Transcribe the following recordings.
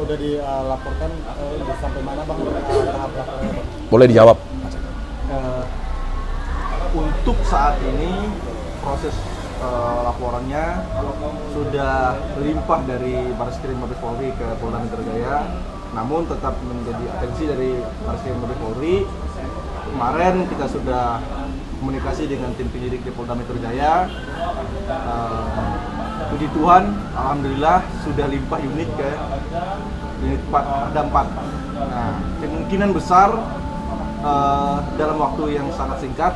udah dilaporkan udah sampai mana bang tahap lapornya bang? Boleh dijawab. Untuk saat ini proses laporannya sudah limpah dari Barreskrim Mabes Polri ke Polda Metro Jaya, namun tetap menjadi atensi dari Barreskrim Mabes Polri. Kemarin kita sudah komunikasi dengan tim penyidik di Polda Metro Jaya. Puji Tuhan, alhamdulillah sudah limpah unit ke unit 4, ada 4. Nah, kemungkinan besar dalam waktu yang sangat singkat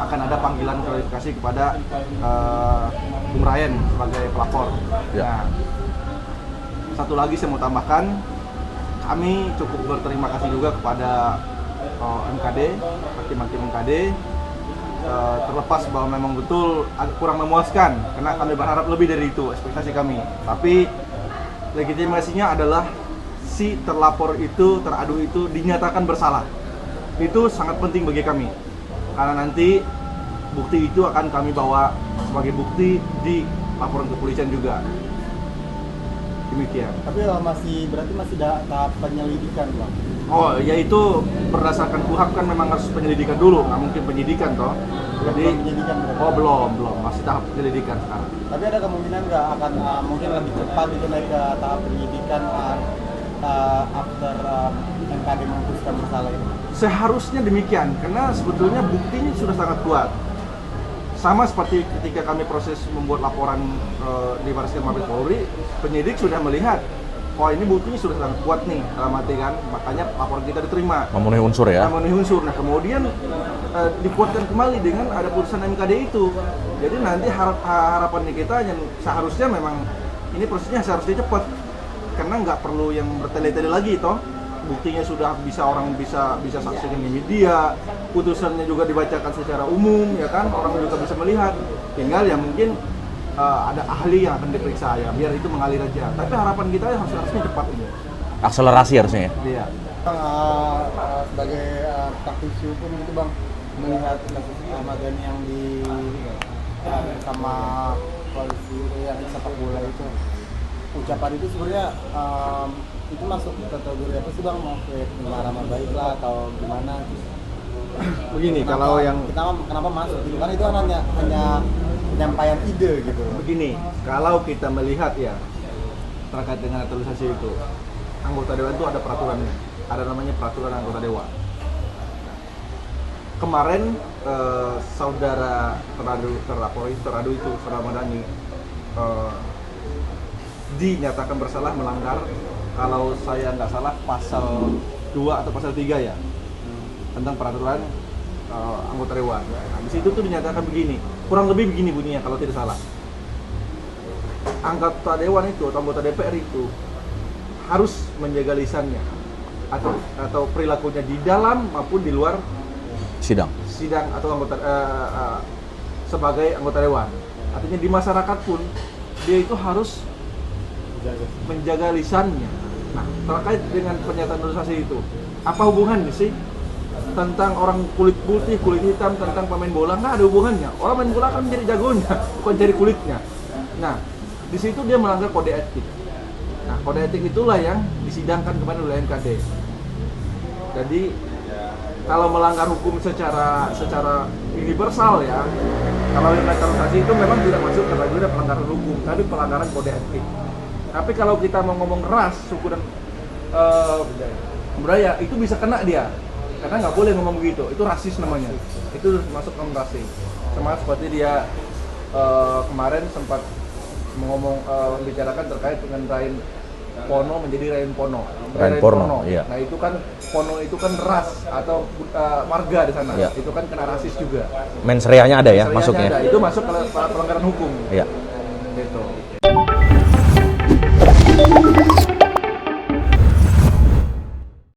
akan ada panggilan klarifikasi kepada Bung Ryan sebagai pelapor. Ya. Nah, satu lagi saya mau tambahkan, kami cukup berterima kasih juga kepada MKD, hakim-hakim MKD, terlepas bahwa memang betul agak kurang memuaskan, karena kami berharap lebih dari itu ekspektasi kami. Tapi legitimasinya adalah si terlapor itu, teradu itu dinyatakan bersalah. Itu sangat penting bagi kami, karena nanti bukti itu akan kami bawa sebagai bukti di laporan kepolisian juga. Demikian. Tapi berarti masih tahap penyelidikan bang? Oh, yaitu berdasarkan KUHP kan memang harus penyelidikan dulu, nggak mungkin penyidikan toh. Jadi penyelidikan berarti? Oh belum, masih tahap penyelidikan sekarang. Tapi ada kemungkinan nggak akan mungkin lebih cepat itu naik ke tahap penyidikan after MKD memutuskan bersalah ini? Seharusnya demikian, karena sebetulnya buktinya sudah sangat kuat. Sama seperti ketika kami proses membuat laporan di Barreskrim Mabes Polri, penyidik sudah melihat, oh ini buktinya sudah sangat kuat nih, dalam arti kan, makanya laporan kita diterima. Memenuhi unsur ya? Memenuhi unsur. Nah kemudian dikuatkan kembali dengan ada putusan MKD itu. Jadi nanti harapannya kita yang seharusnya memang ini prosesnya seharusnya cepat, karena nggak perlu yang bertele-tele lagi toh. Buktinya sudah orang bisa saksikan di media, putusannya juga dibacakan secara umum, ya kan, orang juga bisa melihat. Tinggal ya mungkin ada ahli yang akan diperiksa ya, biar itu mengalir aja. Tapi harapan kita harusnya cepat ini. Akselerasi harusnya ya? Iya. Bang, sebagai praktisi hukum gitu bang, melihat kasus Ahmad Dhani yang sama polisi yang sepak bola itu, ucapan itu sebenarnya itu masuk kategori apa sih bang? Mau ke nama baik lah atau gimana? Begini, kalau yang kenapa masuk gitu? Kan itu kan hanya penyampaian ide gitu. Begini, kalau kita melihat ya terkait dengan naturalisasi itu, anggota dewan itu ada peraturannya, ada namanya peraturan anggota dewan. Kemarin saudara teradu itu Ahmad Dhani dinyatakan bersalah melanggar, kalau saya nggak salah pasal 2 atau pasal 3 ya, tentang peraturan anggota dewan. Nah, di situ tuh dinyatakan begini, kurang lebih begini bunyinya kalau tidak salah. Anggota dewan itu atau anggota DPR itu harus menjaga lisannya atau perilakunya di dalam maupun di luar Sidang atau anggota sebagai anggota dewan. Artinya di masyarakat pun dia itu harus menjaga lisannya. Nah, terkait dengan pernyataan naturalisasi itu, apa hubungannya sih tentang orang kulit putih, kulit hitam, tentang pemain bola? Nggak ada hubungannya. Orang main bola kan menjadi jagonya, bukan jadi kulitnya. Nah, di situ dia melanggar kode etik. Nah, kode etik itulah yang disidangkan kemarin oleh MKD. Jadi kalau melanggar hukum secara universal ya, kalau yang naturalisasi itu memang tidak masuk kategori pelanggaran hukum, tapi pelanggaran kode etik. Tapi kalau kita mau ngomong ras, suku dan budaya, itu bisa kena dia, karena nggak boleh ngomong begitu, itu rasis namanya, itu masuk ke rasis. Sama seperti dia kemarin sempat membicarakan terkait dengan Rain Pono menjadi Rain Pono. Rain Porno, iya. Nah itu kan Pono itu kan ras atau marga di sana, iya. itu kan kena rasis juga. Mensreanya ada ya, Mensreanya masuknya? ada. Itu masuk ke pelanggaran hukum. Iya. Gitu.